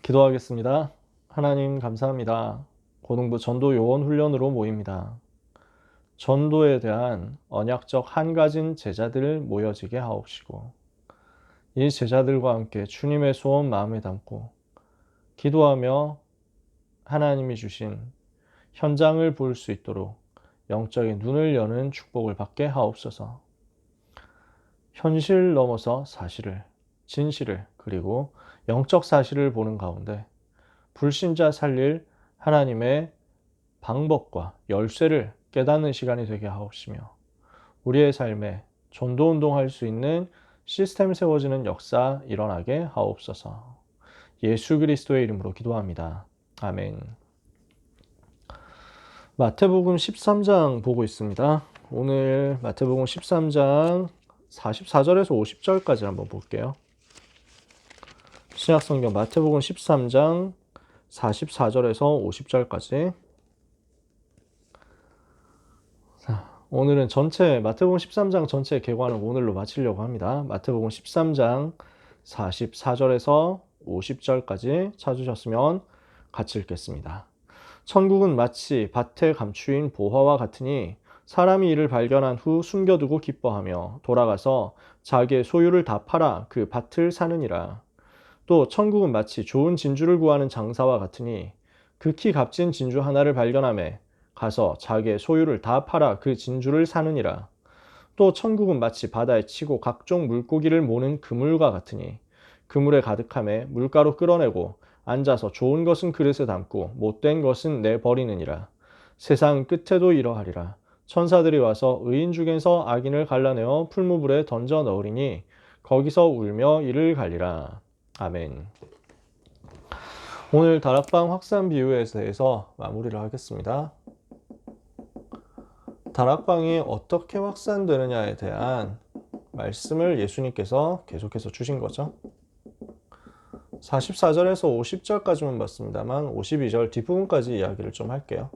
기도하겠습니다. 하나님 감사합니다. 고등부 전도 요원 훈련으로 모입니다. 전도에 대한 언약적 한가진 제자들 모여지게 하옵시고 이 제자들과 함께 주님의 소원 마음에 담고 기도하며 하나님이 주신 현장을 볼 수 있도록 영적인 눈을 여는 축복을 받게 하옵소서. 현실 넘어서 사실을, 진실을, 그리고 영적 사실을 보는 가운데 불신자 살릴 하나님의 방법과 열쇠를 깨닫는 시간이 되게 하옵시며 우리의 삶에 전도운동할 수 있는 시스템 세워지는 역사 일어나게 하옵소서. 예수 그리스도의 이름으로 기도합니다. 아멘. 마태복음 13장 보고 있습니다. 오늘 마태복음 13장 44절에서 50절까지 한번 볼게요. 신약성경 마태복음 13장 44절에서 50절까지. 오늘은 마태복음 13장 전체 개관을 오늘로 마치려고 합니다. 마태복음 13장 44절에서 50절까지 찾으셨으면 같이 읽겠습니다. 천국은 마치 밭에 감추인 보화와 같으니 사람이 이를 발견한 후 숨겨두고 기뻐하며 돌아가서 자기의 소유를 다 팔아 그 밭을 사느니라. 또 천국은 마치 좋은 진주를 구하는 장사와 같으니 극히 값진 진주 하나를 발견하매 가서 자기의 소유를 다 팔아 그 진주를 사느니라. 또 천국은 마치 바다에 치고 각종 물고기를 모는 그물과 같으니 그물에 가득함에 물가로 끌어내고 앉아서 좋은 것은 그릇에 담고 못된 것은 내버리느니라. 세상 끝에도 이러하리라. 천사들이 와서 의인 중에서 악인을 갈라내어 풀무불에 던져 넣으리니 거기서 울며 이를 갈리라. 아멘. 오늘 다락방 확산 비유에 대해서 마무리를 하겠습니다. 다락방이 어떻게 확산되느냐에 대한 말씀을 예수님께서 계속해서 주신 거죠. 44절에서 50절까지만 봤습니다만 52절 뒷부분까지 이야기를 좀 할게요.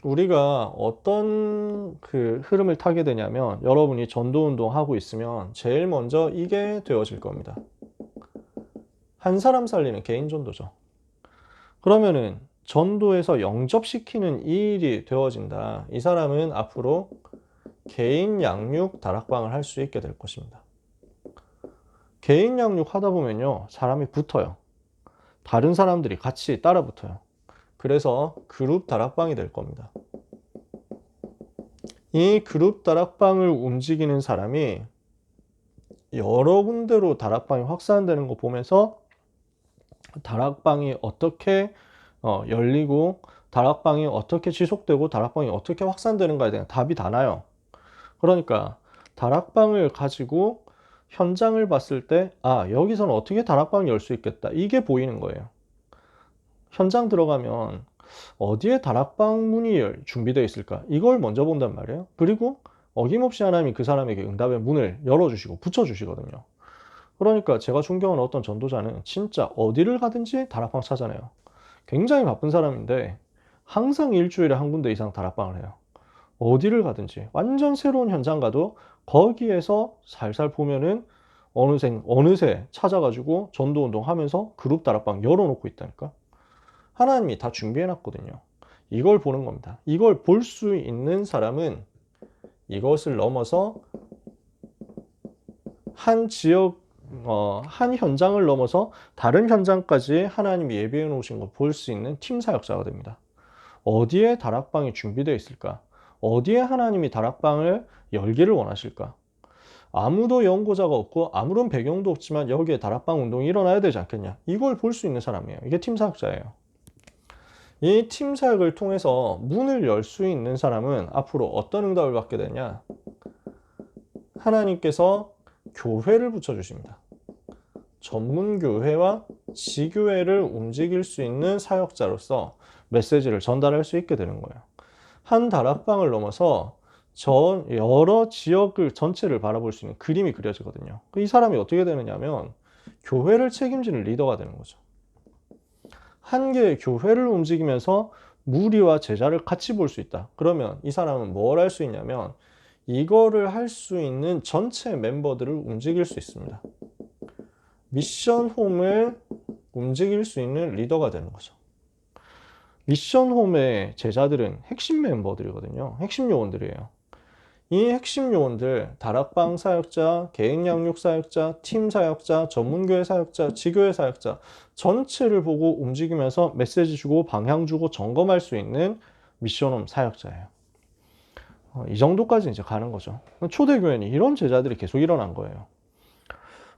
우리가 어떤 그 흐름을 타게 되냐면 여러분이 전도운동 하고 있으면 제일 먼저 이게 되어질 겁니다. 한 사람 살리는 개인 전도죠. 그러면은 전도에서 영접시키는 이 일이 되어진다. 이 사람은 앞으로 개인 양육 다락방을 할 수 있게 될 것입니다. 개인 양육 하다 보면요, 사람이 붙어요. 다른 사람들이 같이 따라 붙어요. 그래서 그룹 다락방이 될 겁니다. 이 그룹 다락방을 움직이는 사람이 여러 군데로 다락방이 확산되는 거 보면서 다락방이 어떻게 열리고 다락방이 어떻게 지속되고 다락방이 어떻게 확산되는가에 대한 답이 다 나요. 그러니까 다락방을 가지고 현장을 봤을 때 여기서는 어떻게 다락방을 열 수 있겠다, 이게 보이는 거예요. 현장 들어가면 어디에 다락방 문이 준비되어 있을까, 이걸 먼저 본단 말이에요. 그리고 어김없이 하나님이 그 사람에게 응답의 문을 열어주시고 붙여주시거든요. 그러니까 제가 존경하는 어떤 전도자는 진짜 어디를 가든지 다락방 찾아내요. 굉장히 바쁜 사람인데 항상 일주일에 한 군데 이상 다락방을 해요. 어디를 가든지 완전 새로운 현장 가도 거기에서 살살 보면은 어느새 찾아가지고 전도운동 하면서 그룹 다락방 열어놓고 있다니까. 하나님이 다 준비해놨거든요. 이걸 보는 겁니다. 이걸 볼 수 있는 사람은 이것을 넘어서 한 지역, 한 현장을 넘어서 다른 현장까지 하나님이 예비해 놓으신 걸 볼 수 있는 팀 사역자가 됩니다. 어디에 다락방이 준비되어 있을까? 어디에 하나님이 다락방을 열기를 원하실까? 아무도 연고자가 없고 아무런 배경도 없지만 여기에 다락방 운동이 일어나야 되지 않겠냐? 이걸 볼 수 있는 사람이에요. 이게 팀 사역자예요. 이 팀 사역을 통해서 문을 열 수 있는 사람은 앞으로 어떤 응답을 받게 되냐? 하나님께서 교회를 붙여주십니다. 전문교회와 지교회를 움직일 수 있는 사역자로서 메시지를 전달할 수 있게 되는 거예요. 한 다락방을 넘어서 여러 지역을 전체를 바라볼 수 있는 그림이 그려지거든요. 이 사람이 어떻게 되느냐면 교회를 책임지는 리더가 되는 거죠. 한 개의 교회를 움직이면서 무리와 제자를 같이 볼 수 있다. 그러면 이 사람은 뭘 할 수 있냐면 이거를 할 수 있는 전체 멤버들을 움직일 수 있습니다. 미션홈을 움직일 수 있는 리더가 되는 거죠. 미션홈의 제자들은 핵심 멤버들이거든요. 핵심 요원들이에요. 이 핵심 요원들, 다락방 사역자, 개인 양육 사역자, 팀 사역자, 전문교회 사역자, 지교회 사역자 전체를 보고 움직이면서 메시지 주고 방향 주고 점검할 수 있는 미션홈 사역자예요. 이 정도까지 이제 가는 거죠. 초대교회는 이런 제자들이 계속 일어난 거예요.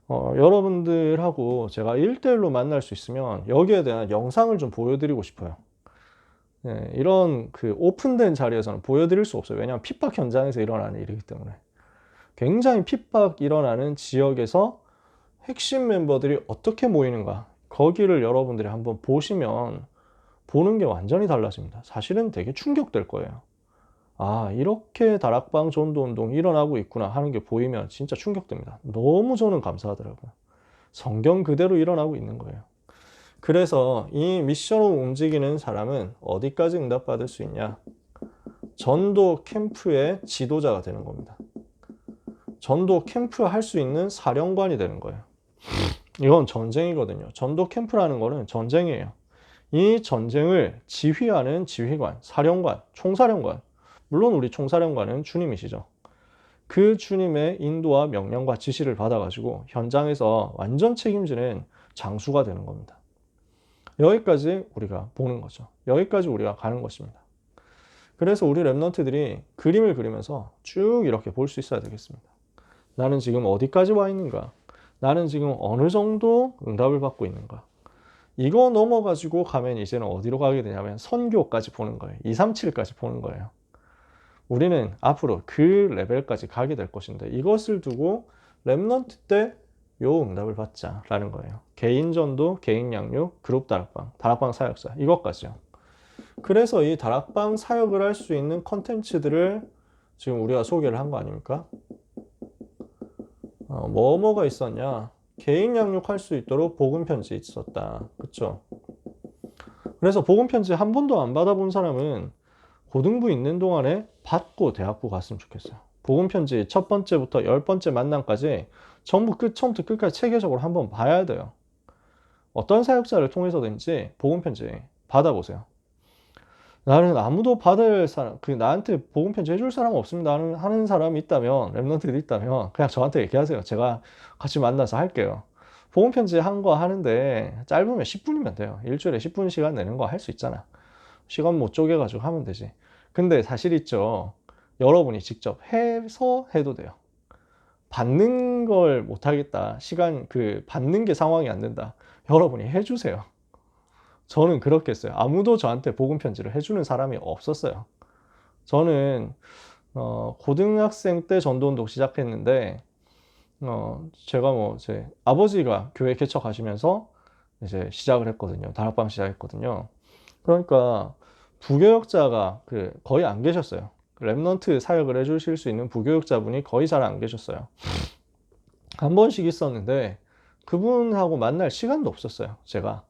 여러분들하고 제가 1대1로 만날 수 있으면 여기에 대한 영상을 좀 보여드리고 싶어요. 네, 이런 그 오픈된 자리에서는 보여드릴 수 없어요. 왜냐하면 핍박 현장에서 일어나는 일이기 때문에. 굉장히 핍박 일어나는 지역에서 핵심 멤버들이 어떻게 모이는가, 거기를 여러분들이 한번 보시면 보는 게 완전히 달라집니다. 사실은 되게 충격될 거예요. 아, 이렇게 다락방 전도운동이 일어나고 있구나 하는 게 보이면 진짜 충격됩니다. 너무 저는 감사하더라고요. 성경 그대로 일어나고 있는 거예요. 그래서 이 미션으로 움직이는 사람은 어디까지 응답받을 수 있냐? 전도 캠프의 지도자가 되는 겁니다. 전도 캠프 할 수 있는 사령관이 되는 거예요. 이건 전쟁이거든요. 전도 캠프라는 거는 전쟁이에요. 이 전쟁을 지휘하는 지휘관, 사령관, 총사령관. 물론 우리 총사령관은 주님이시죠. 그 주님의 인도와 명령과 지시를 받아가지고 현장에서 완전 책임지는 장수가 되는 겁니다. 여기까지 우리가 보는 거죠. 여기까지 우리가 가는 것입니다. 그래서 우리 랩런트들이 그림을 그리면서 쭉 이렇게 볼 수 있어야 되겠습니다. 나는 지금 어디까지 와 있는가? 나는 지금 어느 정도 응답을 받고 있는가? 이거 넘어가지고 가면 이제는 어디로 가게 되냐면 선교까지 보는 거예요. 2, 3, 7까지 보는 거예요. 우리는 앞으로 그 레벨까지 가게 될 것인데 이것을 두고 랩런트 때 요 응답을 받자라는 거예요. 개인 전도, 개인 양육, 그룹 다락방, 다락방 사역자 이것까지요. 그래서 이 다락방 사역을 할 수 있는 컨텐츠들을 지금 우리가 소개를 한 거 아닙니까? 뭐가 있었냐? 개인 양육할 수 있도록 복음 편지 있었다. 그쵸? 그래서 복음 편지 한 번도 안 받아본 사람은 고등부 있는 동안에 받고 대학부 갔으면 좋겠어요. 복음 편지 첫 번째부터 10번째 만남까지 전부 처음부터 끝까지 체계적으로 한번 봐야 돼요. 어떤 사역자를 통해서든지 복음 편지 받아보세요. 나는 아무도 받을 사람, 나한테 복음 편지 해줄 사람 없습니다 하는 사람이 있다면, 랩런트들이 있다면 그냥 저한테 얘기하세요. 제가 같이 만나서 할게요. 복음 편지 한 거 하는데 짧으면 10분이면 돼요. 일주일에 10분 시간 내는 거 할 수 있잖아. 시간 못 쪼개가지고 하면 되지. 근데 사실 있죠. 여러분이 직접 해서 해도 돼요. 받는 걸 못하겠다. 받는 게 상황이 안 된다. 여러분이 해주세요. 저는 그렇게 했어요. 아무도 저한테 복음 편지를 해주는 사람이 없었어요. 저는 고등학생 때 전도운동 시작했는데 제가 제 아버지가 교회 개척하시면서 이제 시작을 했거든요. 다락방 시작했거든요. 그러니까 부교역자가 거의 안 계셨어요. 랩넌트 사역을 해주실 수 있는 부교역자분이 거의 잘 안 계셨어요. 한 번씩 있었는데 그분하고 만날 시간도 없었어요. 제가.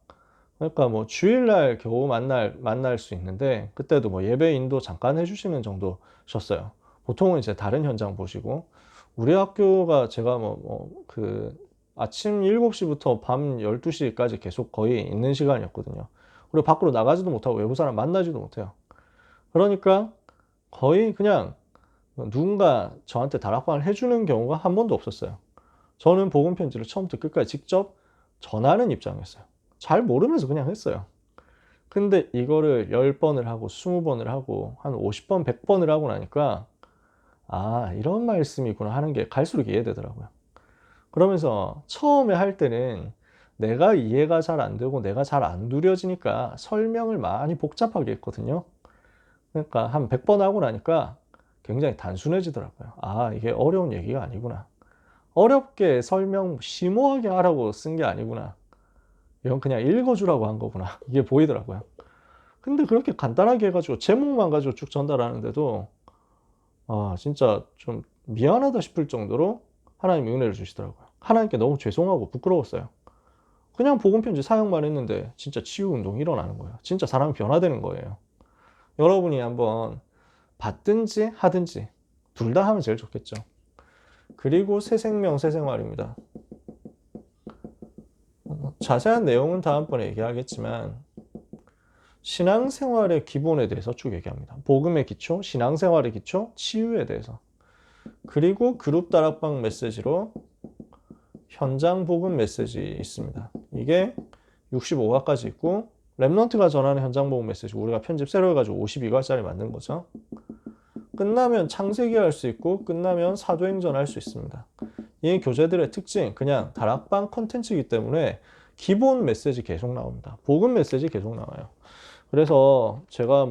그러니까 주일날 겨우 만날 수 있는데 그때도 예배 인도 잠깐 해주시는 정도셨어요. 보통은 이제 다른 현장 보시고 우리 학교가 제가 아침 7시부터 밤 12시까지 계속 거의 있는 시간이었거든요. 그리고 밖으로 나가지도 못하고 외부 사람 만나지도 못해요. 그러니까 거의 그냥 누군가 저한테 다락방을 해주는 경우가 한 번도 없었어요. 저는 복음 편지를 처음부터 끝까지 직접 전하는 입장이었어요. 잘 모르면서 그냥 했어요. 근데 이거를 10번을 하고 20번을 하고 한 50번, 100번을 하고 나니까 아, 이런 말씀이구나 하는 게 갈수록 이해되더라고요. 그러면서 처음에 할 때는 내가 이해가 잘 안 되고 내가 잘 안 누려지니까 설명을 많이 복잡하게 했거든요. 그러니까 한 100번 하고 나니까 굉장히 단순해지더라고요. 아, 이게 어려운 얘기가 아니구나. 어렵게 설명 심오하게 하라고 쓴 게 아니구나. 이건 그냥 읽어주라고 한 거구나. 이게 보이더라고요. 근데 그렇게 간단하게 해가지고 제목만 가지고 쭉 전달하는데도 아, 진짜 좀 미안하다 싶을 정도로 하나님이 은혜를 주시더라고요. 하나님께 너무 죄송하고 부끄러웠어요. 그냥 복음편지 사역만 했는데 진짜 치유운동이 일어나는 거예요. 진짜 사람이 변화되는 거예요. 여러분이 한번 받든지 하든지 둘 다 하면 제일 좋겠죠. 그리고 새 생명, 새 생활입니다. 자세한 내용은 다음번에 얘기하겠지만 신앙생활의 기본에 대해서 쭉 얘기합니다. 복음의 기초, 신앙생활의 기초, 치유에 대해서. 그리고 그룹 다락방 메시지로 현장 복음 메시지 있습니다. 이게 65화까지 있고 랩넌트가 전하는 현장 복음 메시지 우리가 편집 새로 해가지고 52화짜리 만든 거죠. 끝나면 창세기 할 수 있고 끝나면 사도행전 할 수 있습니다. 이 교재들의 특징 그냥 다락방 컨텐츠이기 때문에 기본 메시지 계속 나옵니다. 복음 메시지 계속 나와요. 그래서 제가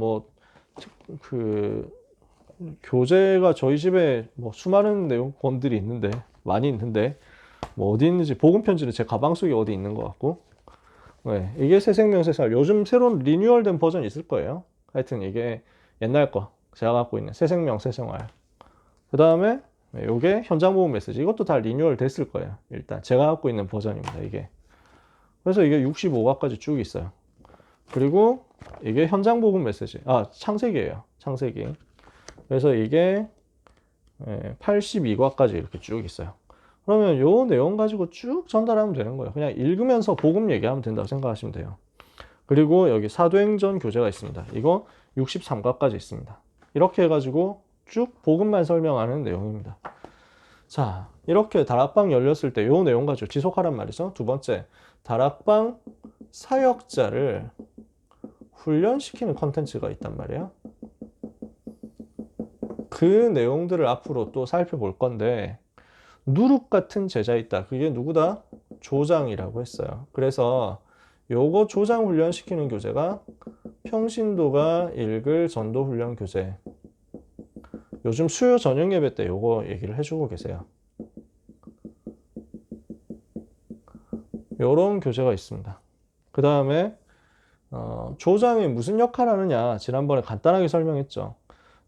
교재가 저희 집에 수많은 내용권들이 있는데 많이 있는데 어디 있는지 복음 편지는 제 가방 속에 어디 있는 것 같고 네, 이게 새생명 새생활 요즘 새로운 리뉴얼된 버전이 있을 거예요. 하여튼 이게 옛날 거 제가 갖고 있는 새생명 새생활 그 다음에 이게 현장 복음 메시지 이것도 다 리뉴얼 됐을 거예요. 일단 제가 갖고 있는 버전입니다. 이게 그래서 이게 65화까지 쭉 있어요. 그리고 이게 현장 복음 메시지 창세기예요. 창세기 그래서 이게 82과까지 이렇게 쭉 있어요. 그러면 요 내용 가지고 쭉 전달하면 되는 거예요. 그냥 읽으면서 복음 얘기하면 된다고 생각하시면 돼요. 그리고 여기 사도행전 교재가 있습니다. 이거 63과까지 있습니다. 이렇게 해가지고 쭉 복음만 설명하는 내용입니다. 자, 이렇게 다락방 열렸을 때 요 내용 가지고 지속하란 말이죠. 두 번째, 다락방 사역자를 훈련시키는 컨텐츠가 있단 말이에요. 그 내용들을 앞으로 또 살펴볼 건데 누룩 같은 제자 있다. 그게 누구다? 조장이라고 했어요. 그래서 요거 조장 훈련시키는 교재가 평신도가 읽을 전도훈련 교재. 요즘 수요 전형 예배 때 요거 얘기를 해주고 계세요. 요런 교재가 있습니다. 그 다음에 조장이 무슨 역할을 하느냐 지난번에 간단하게 설명했죠.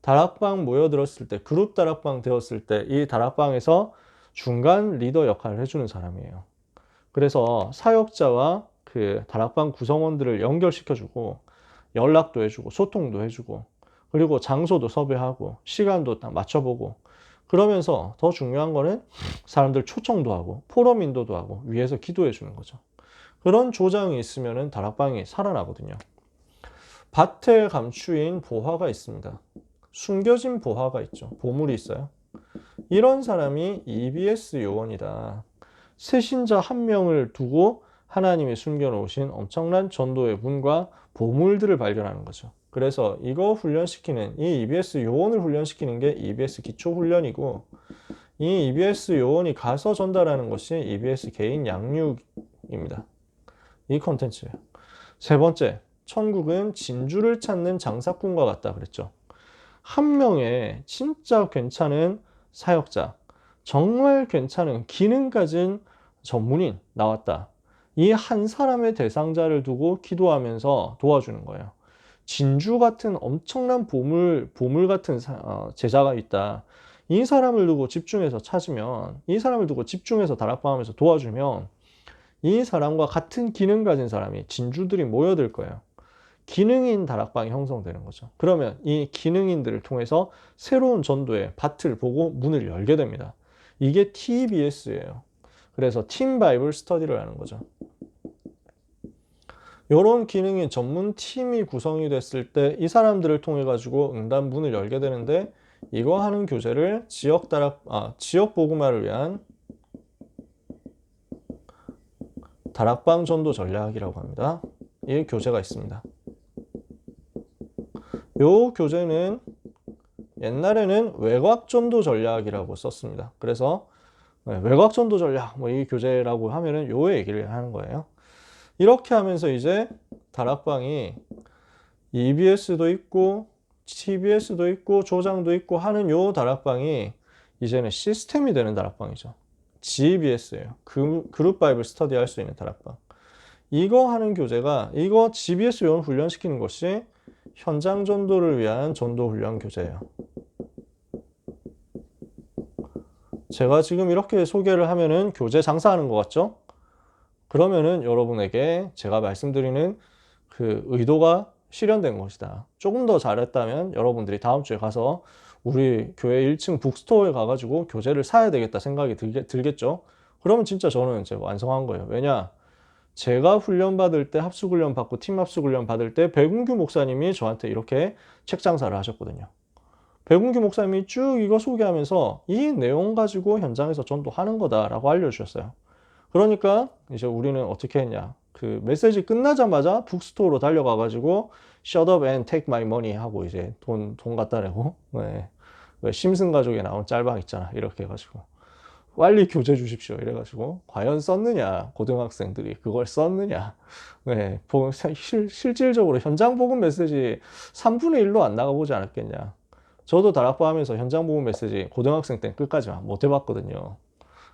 다락방 모여들었을 때 그룹 다락방 되었을 때 이 다락방에서 중간 리더 역할을 해주는 사람이에요. 그래서 사역자와 그 다락방 구성원들을 연결시켜주고 연락도 해주고 소통도 해주고 그리고 장소도 섭외하고 시간도 딱 맞춰보고 그러면서 더 중요한 거는 사람들 초청도 하고 포럼 인도도 하고 위에서 기도해 주는 거죠. 그런 조장이 있으면 다락방이 살아나거든요. 밭에 감추인 보화가 있습니다. 숨겨진 보화가 있죠. 보물이 있어요. 이런 사람이 EBS 요원이다. 새신자 한 명을 두고 하나님이 숨겨놓으신 엄청난 전도의 문과 보물들을 발견하는 거죠. 그래서 이거 훈련시키는 이 EBS 요원을 훈련시키는 게 EBS 기초훈련이고 이 EBS 요원이 가서 전달하는 것이 EBS 개인 양육입니다. 이 컨텐츠예요. 세 번째, 천국은 진주를 찾는 장사꾼과 같다 그랬죠. 한 명의 진짜 괜찮은 사역자, 정말 괜찮은 기능 가진 전문인 나왔다. 이 한 사람의 대상자를 두고 기도하면서 도와주는 거예요. 진주 같은 엄청난 보물 같은 제자가 있다. 이 사람을 두고 집중해서 찾으면, 이 사람을 두고 집중해서 다락방하면서 도와주면 이 사람과 같은 기능 가진 사람이 진주들이 모여들 거예요. 기능인 다락방이 형성되는 거죠. 그러면 이 기능인들을 통해서 새로운 전도의 밭을 보고 문을 열게 됩니다. 이게 TBS예요. 그래서 팀 바이블 스터디를 하는 거죠. 이런 기능인 전문 팀이 구성이 됐을 때 이 사람들을 통해 가지고 응답 문을 열게 되는데 이거 하는 교재를 지역 복음화를 위한 다락방 전도 전략이라고 합니다. 이 교재가 있습니다. 이 교재는 옛날에는 외곽 전도 전략이라고 썼습니다. 그래서 외곽 전도 전략 이 교재라고 하면은 요 얘기를 하는 거예요. 이렇게 하면서 이제 다락방이 EBS도 있고 TBS도 있고 조장도 있고 하는 요 다락방이 이제는 시스템이 되는 다락방이죠. GBS예요. 그룹 바이블 스터디 할 수 있는 다락방. 이거 하는 교재가 이거 GBS 요원 훈련시키는 것이 현장 전도를 위한 전도 훈련 교재예요. 제가 지금 이렇게 소개를 하면은 교재 장사하는 것 같죠? 그러면은 여러분에게 제가 말씀드리는 그 의도가 실현된 것이다. 조금 더 잘했다면 여러분들이 다음 주에 가서 우리 교회 1층 북스토어에 가가지고 교재를 사야 되겠다 생각이 들겠죠? 그러면 진짜 저는 이제 완성한 거예요. 왜냐? 제가 훈련 받을 때, 합숙훈련 받고 팀 합숙훈련 받을 때 백운규 목사님이 저한테 이렇게 책 장사를 하셨거든요. 백운규 목사님이 쭉 이거 소개하면서 이 내용 가지고 현장에서 전도하는 거다라고 알려주셨어요. 그러니까 이제 우리는 어떻게 했냐. 그 메시지 끝나자마자 북스토어로 달려가가지고 Shut up and take my money 하고 이제 돈 갖다 내고, 네. 왜 심슨 가족에 나온 짤방 있잖아. 이렇게 해가지고 빨리 교재 주십시오. 이래가지고 과연 썼느냐, 고등학생들이 그걸 썼느냐. 네. 실질적으로 현장 복음 메시지 3분의 1로 안 나가보지 않았겠냐. 저도 다락방 하면서 현장 복음 메시지 고등학생 때 끝까지 못 해봤거든요.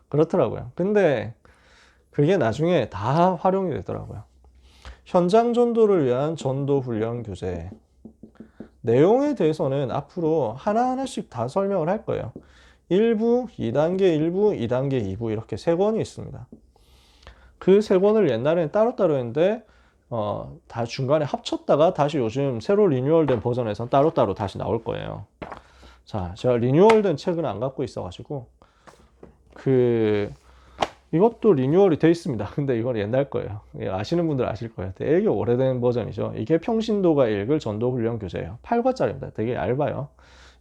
그렇더라고요. 근데 그게 나중에 다 활용이 되더라고요. 현장 전도를 위한 전도 훈련 교재 내용에 대해서는 앞으로 하나하나씩 다 설명을 할 거예요. 1부, 2단계 1부, 2단계 2부 이렇게 3권이 있습니다. 그 3권을 옛날에는 따로따로 했는데 다 중간에 합쳤다가 다시 요즘 새로 리뉴얼된 버전에서 따로따로 다시 나올 거예요. 자, 제가 리뉴얼된 책은 안 갖고 있어가지고 이것도 리뉴얼이 돼 있습니다. 근데 이건 옛날 거예요. 아시는 분들 아실 거예요. 되게 오래된 버전이죠. 이게 평신도가 읽을 전도훈련 교재예요. 8과짜리입니다. 되게 얇아요.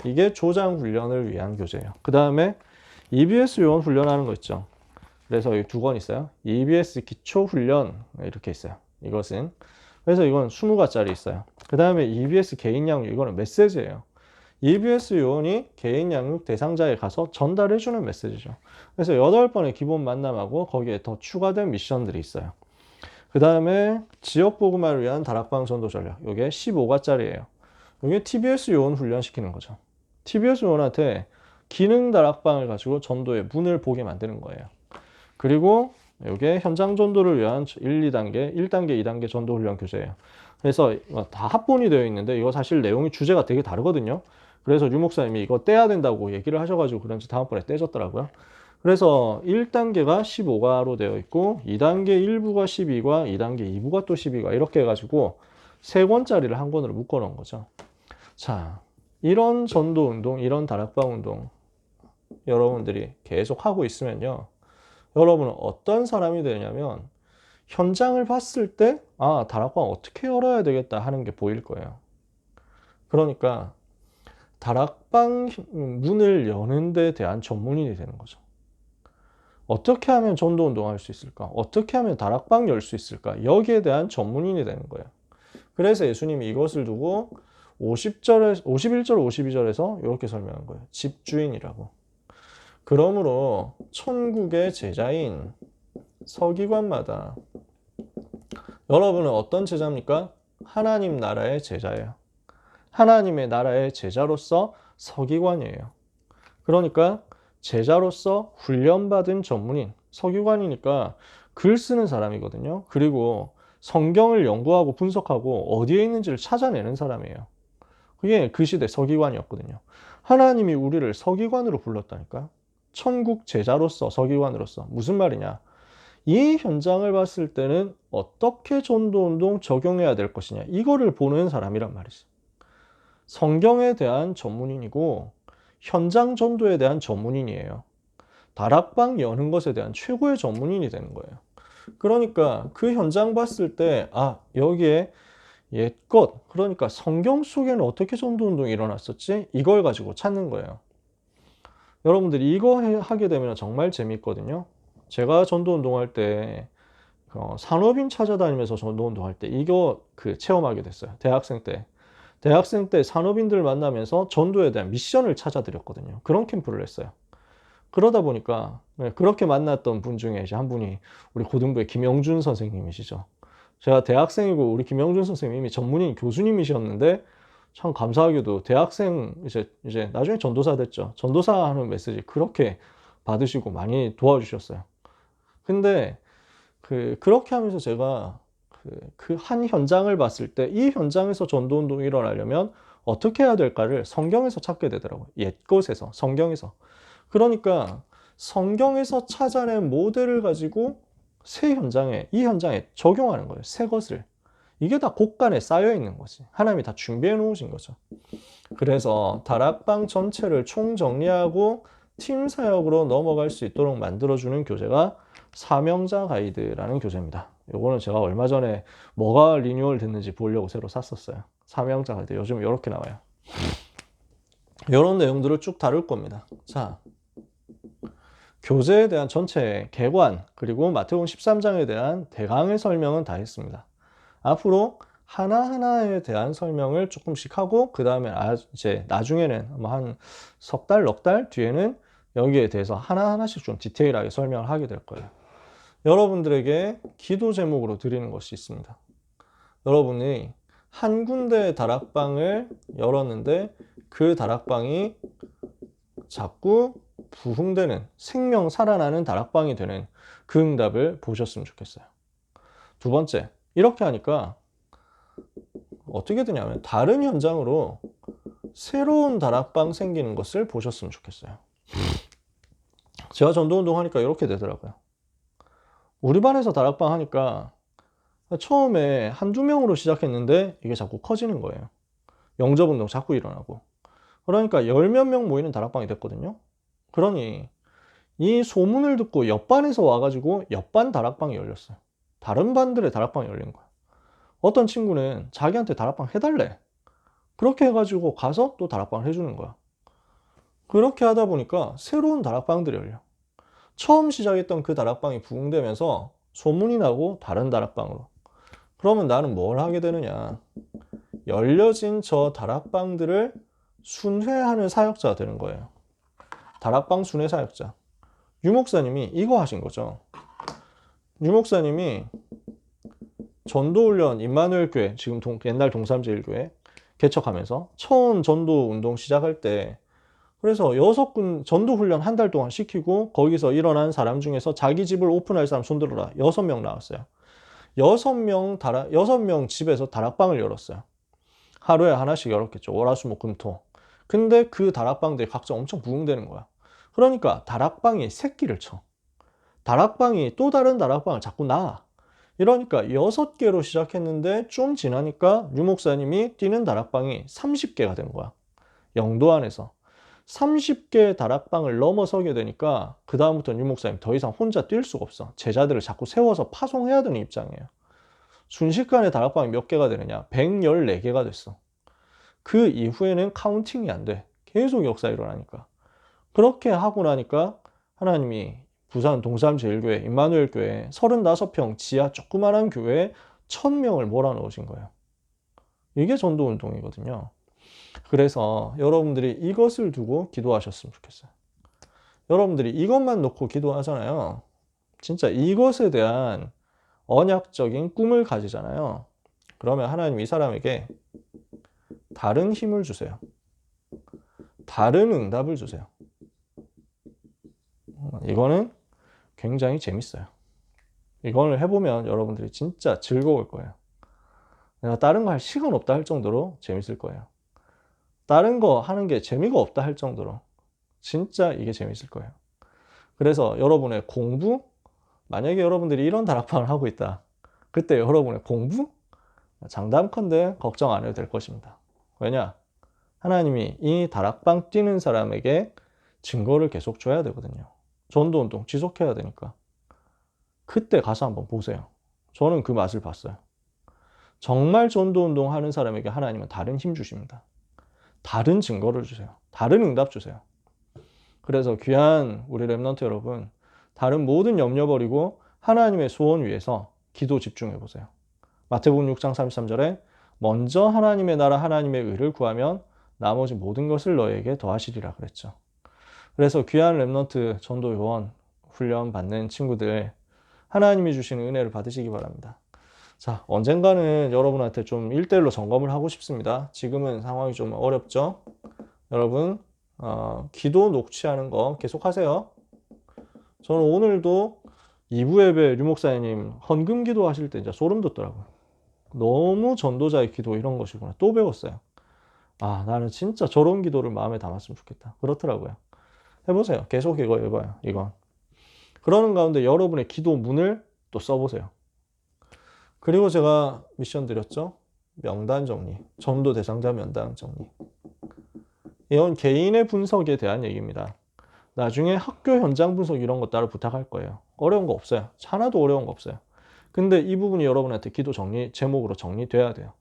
이게 조장 훈련을 위한 교재예요. 그 다음에 EBS 요원 훈련하는 거 있죠. 그래서 이 2권 있어요. EBS 기초 훈련 이렇게 있어요. 이것은 그래서 이건 20과짜리 있어요. 그 다음에 EBS 개인 양육 이거는 메시지예요. EBS 요원이 개인 양육 대상자에 가서 전달해주는 메시지죠. 그래서 8번의 기본 만남하고 거기에 더 추가된 미션들이 있어요. 그 다음에 지역 복음화를 위한 다락방 전도 전략. 이게 15과짜리예요. 이게 TBS 요원 훈련시키는 거죠. TBS 요원한테 기능 다락방을 가지고 전도의 문을 보게 만드는 거예요. 그리고 이게 현장 전도를 위한 1단계 2단계 전도 훈련 교재예요. 그래서 다 합본이 되어 있는데 이거 사실 내용이 주제가 되게 다르거든요. 그래서 유 목사님이 이거 떼야 된다고 얘기를 하셔가지고 그런지 다음번에 떼졌더라고요. 그래서 1단계가 15과로 되어 있고 2단계 1부가 12과 2단계 2부가 또 12과 이렇게 해가지고 3권짜리를 한 권으로 묶어 놓은 거죠. 자, 이런 전도 운동, 이런 다락방 운동 여러분들이 계속 하고 있으면요. 여러분은 어떤 사람이 되냐면 현장을 봤을 때 다락방 어떻게 열어야 되겠다 하는 게 보일 거예요. 그러니까 다락방 문을 여는 데 대한 전문인이 되는 거죠. 어떻게 하면 전도 운동할 수 있을까? 어떻게 하면 다락방 열 수 있을까? 여기에 대한 전문인이 되는 거예요. 그래서 예수님이 이것을 두고 51절, 52절에서 이렇게 설명한 거예요. 집주인이라고. 그러므로 천국의 제자인 서기관마다 여러분은 어떤 제자입니까? 하나님 나라의 제자예요. 하나님의 나라의 제자로서 서기관이에요. 그러니까 제자로서 훈련받은 전문인, 서기관이니까 글 쓰는 사람이거든요. 그리고 성경을 연구하고 분석하고 어디에 있는지를 찾아내는 사람이에요. 그게 그 시대 서기관이었거든요. 하나님이 우리를 서기관으로 불렀다니까요. 천국 제자로서 서기관으로서. 무슨 말이냐? 이 현장을 봤을 때는 어떻게 전도운동 적용해야 될 것이냐. 이거를 보는 사람이란 말이지. 성경에 대한 전문인이고 현장 전도에 대한 전문인이에요. 다락방 여는 것에 대한 최고의 전문인이 되는 거예요. 그러니까 그 현장 봤을 때 여기에 옛것, 그러니까 성경 속에는 어떻게 전도운동이 일어났었지? 이걸 가지고 찾는 거예요. 여러분들이 이거 하게 되면 정말 재밌거든요. 제가 전도운동할 때 산업인 찾아다니면서 전도운동할 때 이거 체험하게 됐어요. 대학생 때 산업인들 만나면서 전도에 대한 미션을 찾아드렸거든요. 그런 캠프를 했어요. 그러다 보니까 그렇게 만났던 분 중에 이제 한 분이 우리 고등부의 김영준 선생님이시죠. 제가 대학생이고 우리 김영준 선생님이 전문인 교수님이셨는데 참 감사하게도 대학생 이제 나중에 전도사 됐죠. 전도사 하는 메시지 그렇게 받으시고 많이 도와주셨어요. 근데 그렇게 하면서 제가 그 한 현장을 봤을 때 이 현장에서 전도운동이 일어나려면 어떻게 해야 될까를 성경에서 찾게 되더라고요. 옛것에서, 성경에서. 그러니까 성경에서 찾아낸 모델을 가지고 이 현장에 적용하는 거예요. 새 것을. 이게 다 곳간에 쌓여 있는 거지. 하나님이 다 준비해 놓으신 거죠. 그래서 다락방 전체를 총정리하고 팀 사역으로 넘어갈 수 있도록 만들어주는 교재가 사명자 가이드라는 교재입니다. 요거는 제가 얼마 전에 뭐가 리뉴얼 됐는지 보려고 새로 샀었어요. 삼양장 할 때 요즘 이렇게 나와요. 이런 내용들을 쭉 다룰 겁니다. 자, 교재에 대한 전체 개관, 그리고 마태복음 13장에 대한 대강의 설명은 다 했습니다. 앞으로 하나하나에 대한 설명을 조금씩 하고, 그 다음에 이제 나중에는 뭐 한 석 달, 넉 달 뒤에는 여기에 대해서 하나하나씩 좀 디테일하게 설명을 하게 될 거예요. 여러분들에게 기도 제목으로 드리는 것이 있습니다. 여러분이 한 군데의 다락방을 열었는데 그 다락방이 자꾸 부흥되는, 생명 살아나는 다락방이 되는 그 응답을 보셨으면 좋겠어요. 두 번째, 이렇게 하니까 어떻게 되냐면 다른 현장으로 새로운 다락방 생기는 것을 보셨으면 좋겠어요. 제가 전도운동 하니까 이렇게 되더라고요. 우리 반에서 다락방 하니까 처음에 한두 명으로 시작했는데 이게 자꾸 커지는 거예요. 영접운동 자꾸 일어나고. 그러니까 열 몇 명 모이는 다락방이 됐거든요. 그러니 이 소문을 듣고 옆반에서 와가지고 옆반 다락방이 열렸어요. 다른 반들의 다락방이 열린 거야. 어떤 친구는 자기한테 다락방 해달래. 그렇게 해가지고 가서 또 다락방을 해주는 거야. 그렇게 하다 보니까 새로운 다락방들이 열려. 처음 시작했던 그 다락방이 부흥되면서 소문이 나고 다른 다락방으로. 그러면 나는 뭘 하게 되느냐. 열려진 저 다락방들을 순회하는 사역자가 되는 거예요. 다락방 순회 사역자. 유 목사님이 이거 하신 거죠. 유 목사님이 전도훈련 임마누엘 교회, 지금 옛날 동삼제일교회 개척하면서 처음 전도 운동 시작할 때, 그래서 6군 전도훈련 한 달 동안 시키고 거기서 일어난 사람 중에서 자기 집을 오픈할 사람 손들어라. 6명 나왔어요. 6명 집에서 다락방을 열었어요. 하루에 하나씩 열었겠죠. 월화수목금토. 근데 그 다락방들이 각자 엄청 부흥되는 거야. 그러니까 다락방이 새끼를 쳐. 다락방이 또 다른 다락방을 자꾸 낳아. 이러니까 6개로 시작했는데 좀 지나니까 유 목사님이 뛰는 다락방이 30개가 된 거야. 영도 안에서. 30개의 다락방을 넘어서게 되니까 그 다음부터는 유 목사님 더 이상 혼자 뛸 수가 없어. 제자들을 자꾸 세워서 파송해야 되는 입장이에요. 순식간에 다락방이 몇 개가 되느냐? 114개가 됐어. 그 이후에는 카운팅이 안 돼. 계속 역사 일어나니까. 그렇게 하고 나니까 하나님이 부산 동삼제일교회 임마누엘 교회 35평 지하 조그만한 교회에 1000명을 몰아넣으신 거예요. 이게 전도운동이거든요. 그래서 여러분들이 이것을 두고 기도하셨으면 좋겠어요. 여러분들이 이것만 놓고 기도하잖아요. 진짜 이것에 대한 언약적인 꿈을 가지잖아요. 그러면 하나님 이 사람에게 다른 힘을 주세요. 다른 응답을 주세요. 이거는 굉장히 재밌어요. 이걸 해보면 여러분들이 진짜 즐거울 거예요. 내가 다른 거 할 시간 없다 할 정도로 재밌을 거예요. 다른 거 하는 게 재미가 없다 할 정도로 진짜 이게 재밌을 거예요. 그래서 여러분의 공부, 만약에 여러분들이 이런 다락방을 하고 있다. 그때 여러분의 공부? 장담컨대 걱정 안 해도 될 것입니다. 왜냐? 하나님이 이 다락방 뛰는 사람에게 증거를 계속 줘야 되거든요. 전도운동 지속해야 되니까. 그때 가서 한번 보세요. 저는 그 맛을 봤어요. 정말 전도운동 하는 사람에게 하나님은 다른 힘 주십니다. 다른 증거를 주세요. 다른 응답 주세요. 그래서 귀한 우리 렘넌트 여러분, 다른 모든 염려 버리고 하나님의 소원 위해서 기도 집중해 보세요. 마태복음 6장 33절에 먼저 하나님의 나라 하나님의 의를 구하면 나머지 모든 것을 너에게 더하시리라 그랬죠. 그래서 귀한 렘넌트 전도 요원 훈련 받는 친구들, 하나님이 주시는 은혜를 받으시기 바랍니다. 자, 언젠가는 여러분한테 좀 1대1로 점검을 하고 싶습니다. 지금은 상황이 좀 어렵죠? 여러분, 기도 녹취하는 거 계속 하세요. 저는 오늘도 2부 예배 류 목사님 헌금 기도 하실 때 진짜 소름 돋더라고요. 너무 전도자의 기도 이런 것이구나. 또 배웠어요. 아, 나는 진짜 저런 기도를 마음에 담았으면 좋겠다. 그렇더라고요. 해보세요. 계속 이거 해봐요. 이건. 그러는 가운데 여러분의 기도 문을 또 써보세요. 그리고 제가 미션 드렸죠. 명단 정리. 전도 대상자 명단 정리. 이건 개인의 분석에 대한 얘기입니다. 나중에 학교 현장 분석 이런 거 따로 부탁할 거예요. 어려운 거 없어요. 하나도 어려운 거 없어요. 근데 이 부분이 여러분한테 기도 제목으로 정리돼야 돼요.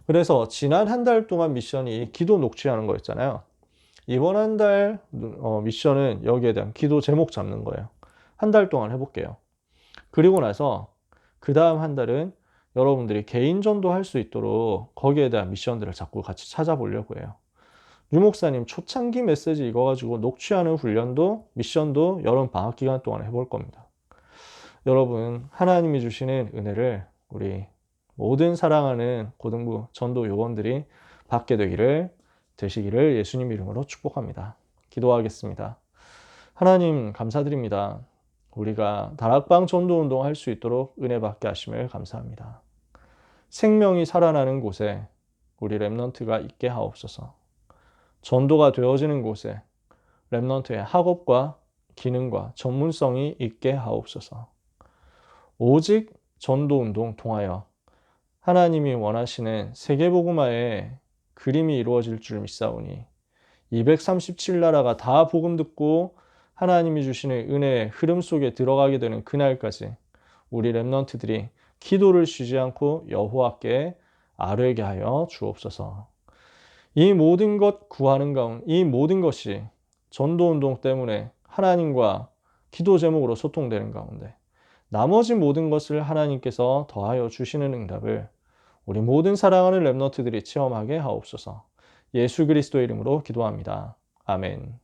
그래서 지난 한 달 동안 미션이 기도 녹취하는 거였잖아요. 이번 한 달 미션은 여기에 대한 기도 제목 잡는 거예요. 한 달 동안 해볼게요. 그리고 나서 그 다음 한 달은 여러분들이 개인 전도할 수 있도록 거기에 대한 미션들을 자꾸 같이 찾아보려고 해요. 유 목사님 초창기 메시지 이거 가지고 녹취하는 훈련도 미션도 여름 방학 기간 동안 해볼 겁니다. 여러분, 하나님이 주시는 은혜를 우리 모든 사랑하는 고등부 전도 요원들이 받게 되시기를 예수님 이름으로 축복합니다. 기도하겠습니다. 하나님 감사드립니다. 우리가 다락방 전도 운동 할 수 있도록 은혜 받게 하심을 감사합니다. 생명이 살아나는 곳에 우리 렘넌트가 있게 하옵소서. 전도가 되어지는 곳에 렘넌트의 학업과 기능과 전문성이 있게 하옵소서. 오직 전도운동 통하여 하나님이 원하시는 세계복음화의 그림이 이루어질 줄 믿사오니 237나라가 다 복음 듣고 하나님이 주시는 은혜의 흐름 속에 들어가게 되는 그날까지 우리 렘넌트들이 기도를 쉬지 않고 여호와께 아뢰게 하여 주옵소서. 이 모든 이 모든 것이 전도운동 때문에 하나님과 기도 제목으로 소통되는 가운데 나머지 모든 것을 하나님께서 더하여 주시는 응답을 우리 모든 사랑하는 렘넌트들이 체험하게 하옵소서. 예수 그리스도의 이름으로 기도합니다. 아멘.